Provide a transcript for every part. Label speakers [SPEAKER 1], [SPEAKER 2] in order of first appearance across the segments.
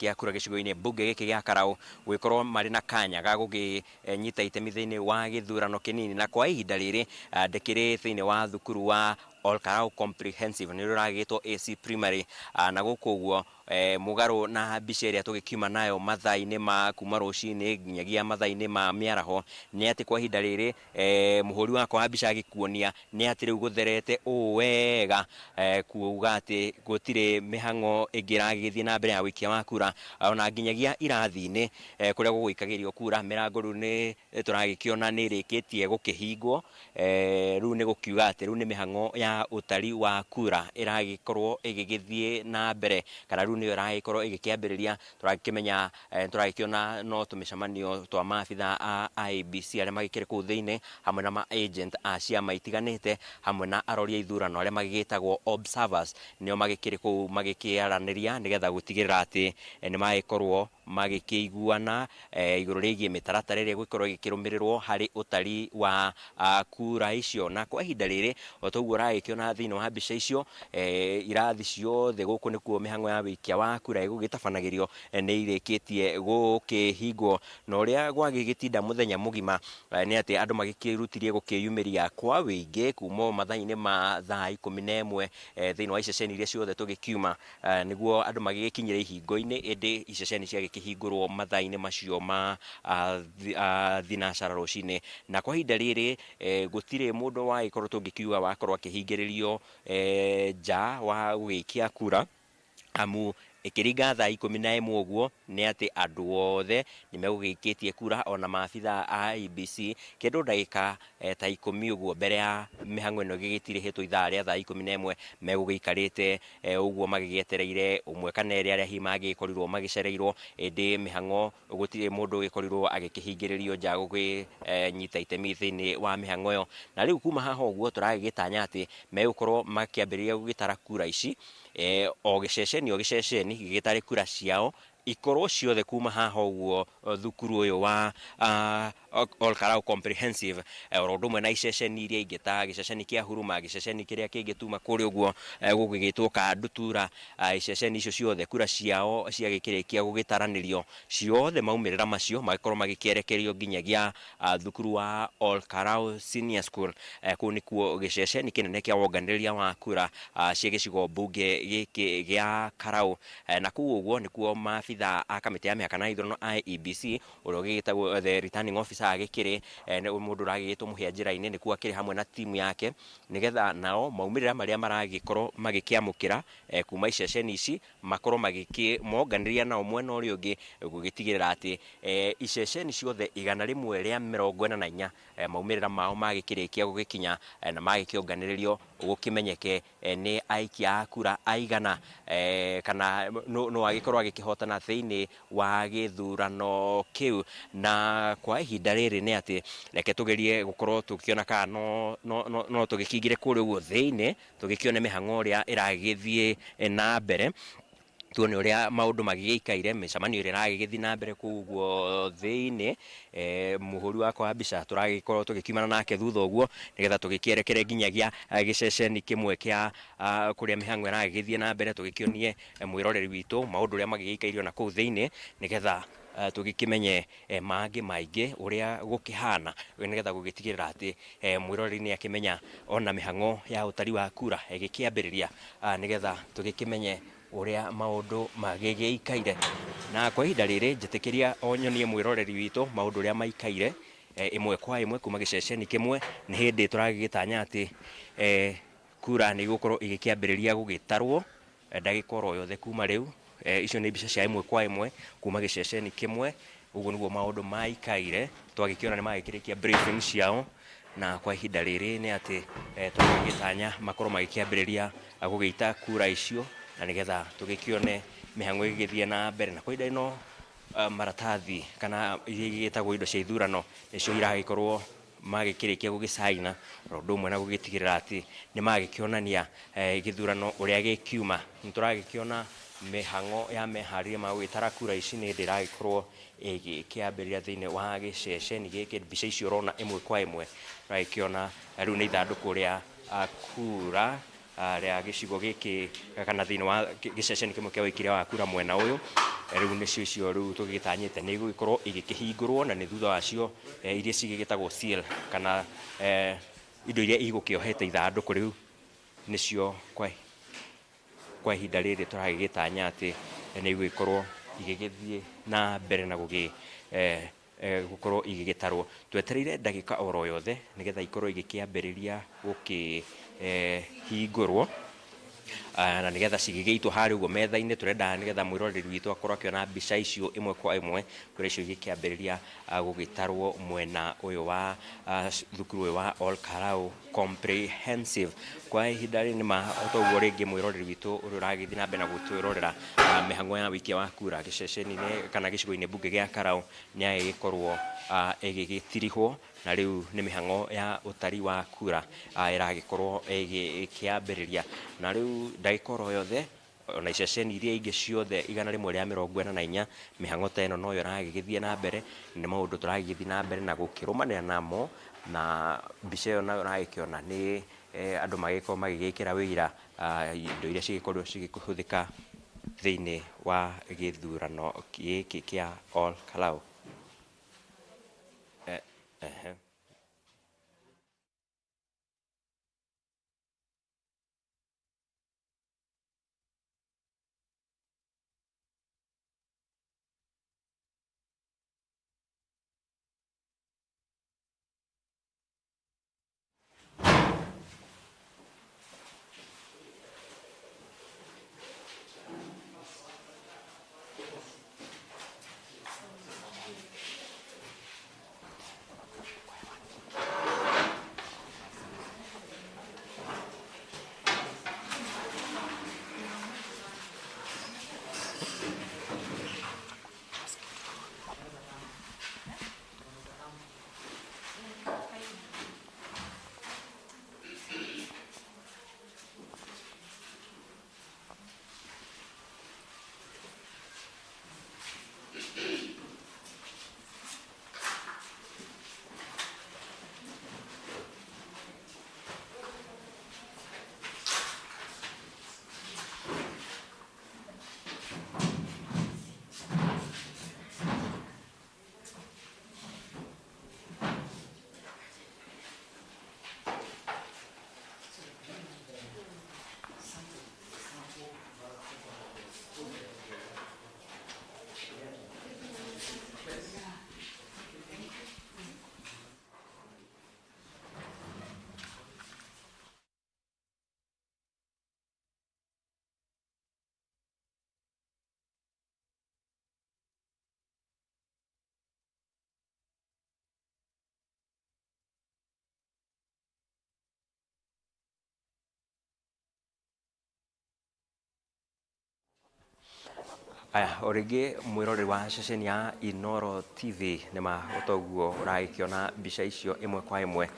[SPEAKER 1] kia kura gicigo-ini mbunge giki gia Karau gwikorwo mari na kanya ga guginyita itemi thiini wa githurano kinini, na kwa ihinda riri ndikiri thiini wa thukuru wa Olkarau Comprehensive ni ruragitwo AC Primary, na guku guo mugaru na mbica iria tugikiuma nayo mathaa-ini ma kuma rucini nginyagia mathaa-ini ma miaraho ni ati kwa ihinda riri muhuri wakwa wa mbica agikuonia ni ati riu gutherete wega, kuuga ati gutire mihango ingiragithie na mbere ya wikia wa kura, ona nginyagia irathi-ini kuria guguikagirio kura mirango riu ni turagikiona ni rikitie gukihingwo. Riu ni gukiuga ati riu ni mihango ya utari wa kura iragikorwo igigithie na mbere, kana riu niyo iragikorwo igikiambiriria. Turagikimenya turagikiona no tumicamanio twa maabitha a IEBC aria magikire kuu thiini, hamwe na ma agent a ciama itiganite, hamwe na arori a ithurano aria magigitagwo observers, nio magikire kuu magikiaraniria nigetha gutigirira ati ni magikorwo magikiguana iguru rigie mitaratara iria gukorwo igikirumirirwo hari utari wa kura icio. Na kwa ihinda riri otoguo ragikiona thiini wa mbica icio, irathi ciothe guku nikuo mihango ya wikia wa kura igugitabanagĩrio ni irikitie gukihingwo, na uria gwagigitinda muthenya mugima ni ati andu magikirutirie gukiyumiria kwa wingi kuma mathaa-ini ma thaa 11 thiini wa iceceni iria ciothe tugikiuma, niguo andu magigikinyira ihingo-ini, indi iceceni ciagikihingurwo mathaa-ini macio ma thinacara rucini. Na kwa ihinda riri gutire mundu wagikorwo tungikiuga wakorwo akihingiririo nja wa gugikia kura, amu ikiringa thaa 11 uguo ni ati andu othe ni megugikitie kura, ona maabitha a IEBC kindu ndagika ta 10 uguo mbere ya mihango ino gigitire hitwo ithaa ria thaa 11 megugiikarite uguo magigietereire umwe kana eri aria hi magikorirwo magicereirwo, indi mihango gutire mundu ugikorirwo agikihingiririo nja guginyita itemi thiini wa mihango yo. Na riu kuma haha uguo turagigitanya ati megukorwo makiambiriria gugitara kura ici, o giceceni gigitare kura ciao ikorwo ciothe kuma haha uguo thukuru uyu wa Olkarau Comprehensive, oro ndumwe na iceceni iria ingi ta giceceni kia Huruma, giceceni kiria kingituma kuri uguo gugigitwo Kandutura, iceceni icio ciothe kura ciao ciagikirikia gugitaranirio ciothe maumirira macio magikorwo magikierekerio nginyagia thukuru wa Olkarau Senior School. Kuu nikuo giceceni kinene kia wonganiriria wa kura cia gicigo mbunge giki gia Karau, na kuu uguo nikuo maabitha a kamiti ya mihaka na ithurano IEBC uria gigitagwo the returning officer agikire mundu uragigitwo muhia njira-ini, nikuo akiri hamwe na timu yake, nigetha nao maumirira maria maragikorwo magikiamukira kuma iceceni ici makorwo magikimonganiria nao mwena uria ungi gugitigirira ati iceceni ciothe 144 maumirira mao magikirikia gugikinya na magikionganiririo gukimenyeke ni aikia kura aigana, kana no agikorwo agikihotana thiini wa githurano kiu. Na kwa ihinda riri ni ati reke tugerie gukorwo tukiona kana no tugikingire kuri uguo thiini, tugikione mihango uria iragithie na mbere, tuone uria maundu magigiikaire, micamanio iria iragithie na mbere kuguo thiini. Muhuri wakwa wa mbica turagikorwo tugikiumana nake thutha uguo nigetha tugikierekere nginyagia giceceni kimwe kia kuria mihango iragithie na mbere, tugikionie mwiroreri witu maundu uria magigiikairio na kuu thiini, nigetha tugikimenye mangi maingi uria gukihana, nigetha gugitigirira ati mwiroreri ni akimenya ona mihango ya utari wa kura igikiambiriria, nigetha tugikimenye uria maundu magigiikaire. Na kwa ihinda riri njitikiria onyonie mwiroreri witu maundu uria maikaire imwe kwa imwe kuma giceceni kimwe, ni hindi turagigitanya ati kura ni gukorwo igikiambiriria gugitarwo ndagika oro yothe kuma riu. Icio ni mbica cia imwe kwa imwe kuma giceceni kimwe, uguo niguo maundu maikaire twagikiona ni magikirikia briefing ciao. Na kwa ihinda riri ni ati turagigitanya makorwo magikiambiriria gugiita kura icio, na nigetha tugikione mihango igithie na mbere. Na kwa ihinda ino maratathi kana iria igitagwo indo cia ithurano nicio iragikorwo magikirikia gugicaina, oro ndumwe na gugitigirira ati ni magikionania githurano uria gikiuma. Nituragikiona mihango ya mehariria ma gwitara kura ici ni ndiragikorwo igikiambiriria thiini wa giceceni giki. Mbica icio urona imwe kwa imwe turagikiona riu ni ithanduku ria kura ria gicigo giki kana thiini wa giceceni kimwe kia wikiria wa kura mwena uyu, riu nicio icio riu tugitanyite ni gugikorwo igikihingurwo na ni thutha wacio iria cigigitagwo seal kana indo iria igukiohete ithanduku riu nicio kwa ihinda riri turagigitanya ati ni gugikorwo igigithie na mbere na gukorwo igigitarwo. Twetereire ndagika oro yothe nigetha ikorwo igikiambiriria gukihingurwo na nigetha cigigiitwo hari uguo metha-ini. Turenda nigetha mwiroreri witu akorwo akiona mbica icio imwe kwa imwe kuria icio igikiambiriria gugitarwo mwena uyu wa thukuru uyu wa Ol Kalou Comprehensive. Kwa ihinda ri nima otoguo ringi mwiroreri witu uri uragithi na mbere na gutwirorera mihango ya wikia wa kura giceceni-ini kana gicigo-ini mbunge gia Kalou ni agikorwo igigitirihwo na riu ni mihango ya utari wa kura iragikorwo ikiambiriria na riu ndagika oro yothe ona iceceni iria ingi ciothe 144 mihango ta ino no yo iragigithie na mbere. Ni maundu turagigithie na mbere na gukirumanira namo na mbica iyo nayo uragikiona ni andu magikorwo magigikira wira indo iria cigikorwo cigikuhuthika thiini wa githurano giki kia Ol Kalou. Aya oringi mwiroreri wa ceceni ya Inooro TV nima otoguo uragikiona mbica icio imwe kwa imwe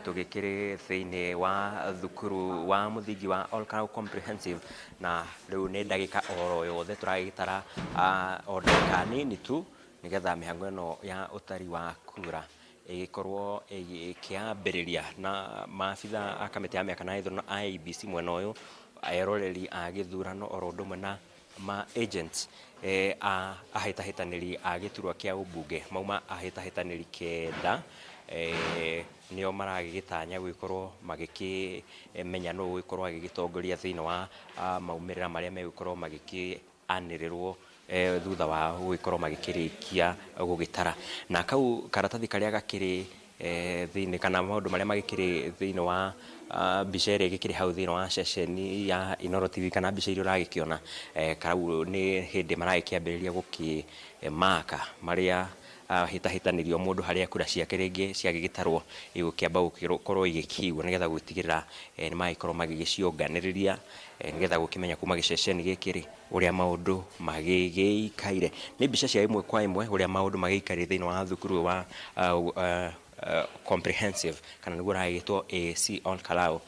[SPEAKER 1] tugikiri thiini wa thukuru wa muthingi wa Ol Kalou Comprehensive na riu ni ndagika oro yothe turagitara o ndagika nini tu nigetha mihango ino ya utari wa kura igikorwo ikiambiriria na maabitha a kamiti ya miaka na ithurano IEBC mwena uyu eroreri a githurano oro ndumwe na ma agents ahitahitaniri a giturwa kia ubunge mauma ahitahitaniri kenda nio maragigitanya guikorwo magikimenya no guikorwo agigitongoria thiini wa maumirira maria megukorwo magikianirirwo thutha wa guikorwo magikirikia gugitara na kau karatathi karia gakiri thiini kana maundu maria magikiri thiini wa mbica iria igikiri hau thiini wa ceceni ya Inooro TV kana mbica iria uragikiona karau ni hindi maragikiambiriria gukimaka maria hitahitanirio mundu haria kura ciake ringi ciagigitarwo igukiamba gukorwo igikiigwo nigetha gutigirira ni magikorwo magigicionganiriria nigetha gukimenya kuma giceceni gikiri uria maundu magigikaire. Ni mbica cia imwe kwa imwe uria maundu magiikaire thiini wa thukuru wa Comprehensive kana niguo uragitwo AC Ol Kalou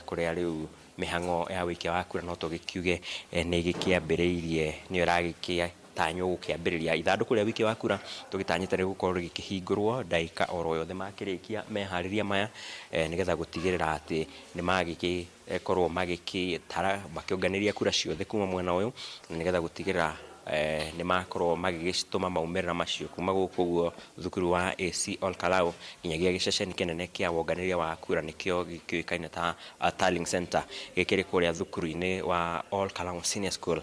[SPEAKER 1] kuria riu mihango ya wikia wa kura no tugikiuge ni igikiambiriirie ni iragikia tanyo gukiambiriria ithanduku ria wikia wa kura tugitanyite ni gukorwo rigikihingurwo ndagika oro yothe makirikia mehariria maya nigetha gutigirira ati ni magigikorwo magikitara makionganiria kura ciothe kuma mwena uyu nigetha gutigirira nĩ makorwo magĩgĩtũma maumĩrĩra macio kuma gũkũ guo thukuru wa AC Olkalau nginyagia gĩceceni kĩnene kĩa wonganĩrĩria wa kura nĩkĩo gĩkĩũĩkaine ta Tallying Center gĩkĩrĩ kũrĩa thukuru-inĩ wa Olkalau Senior School.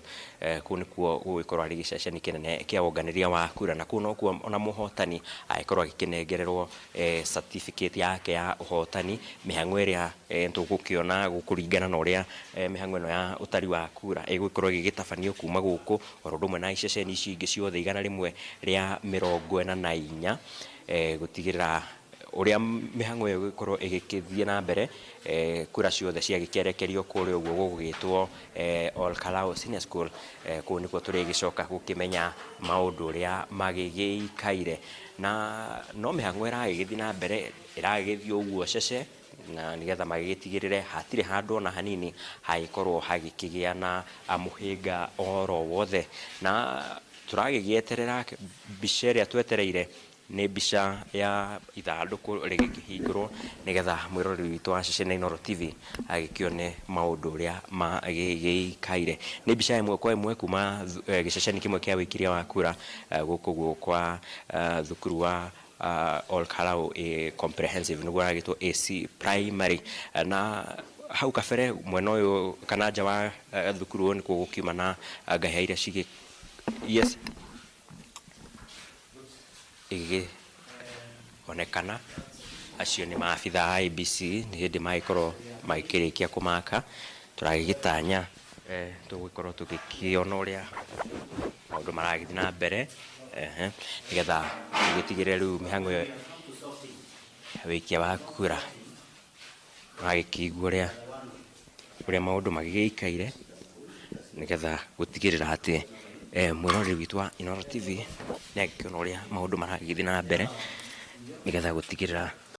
[SPEAKER 1] Kũu nĩkuo gũgĩkorwo arĩ gĩceceni kĩnene kĩa wonganĩrĩria wa kura, na kũu nokuo ona mũhotani agĩkorwo agĩkĩnengererwo certificate yake ya ũhotani. Mĩhang'o ĩrĩa tũgũkĩona kũringana na ũrĩa mĩhang'o ĩno ya ũtari wa kura ĩgũkorwo ĩgĩgĩtabanio kuma gũkũ oro ũndũ ũmwe na iceceni ici ingĩ ciothe 144 gũtigĩrĩra ũrĩa mĩhang'o ĩyo ĩgũkorwo ĩgĩkĩthiĩ na mbere. Kura ciothe ciagĩkĩrekerio kũrĩa ũguo gũgĩtwo Olkalau Senior School. Kũu nĩkuo tũrĩgĩcoka gũkĩmenya maũndũ ũrĩa magĩgĩikaire, na no mĩhang'o ĩragĩgĩthiĩ na mbere ĩragĩgĩthiĩ ũguo cece, na nĩgetha magĩgĩtigĩrĩre hatirĩ handũ ona hanini hagĩkorwo hagĩkĩgĩa na mũhĩnga oro wothe. Na tũragĩgĩeterera mbica ĩrĩa twetereire nĩ mbica ya ithandũkũ rĩgĩkĩhingũrwo nĩgetha mwĩroreri witũ wa ceceni ya Inooro TV agĩkĩone maũndũ ũrĩa magĩgĩikaire. Nĩ mbica ĩmwe kwa ĩmwe kuma gĩceceni kĩmwe kĩa wĩkĩria wa kura gũkũ guo kwa thukuru wa Olkalau Comprehensive nĩguo aragĩtwo AC Primary. Na hau kabere mwena ũyũ kana nja wa thukuru ũyũ nĩkuo gũkiuma na ngahĩha iria igĩonekana. Acio nĩ maabitha a IEBC nĩ hĩndĩ magĩkorwo magĩkĩrĩkia kũmaka. Tũragĩgĩtanya tũgĩkorwo tũgĩkĩona ũrĩa maũndũ maragĩthiĩ na mbere nĩgetha tũgĩtigĩrĩre rĩu mĩhang'o ĩyo wĩikia wa kura magĩkĩigua ũrĩa maũndũ magĩgĩikaire, nĩgetha gũtigĩrĩra atĩ mwĩroreri witũ wa Inooro TV nĩ agĩkĩona ũrĩa maũndũ maragĩthiĩ na mbere, nĩgetha gũtigĩrĩra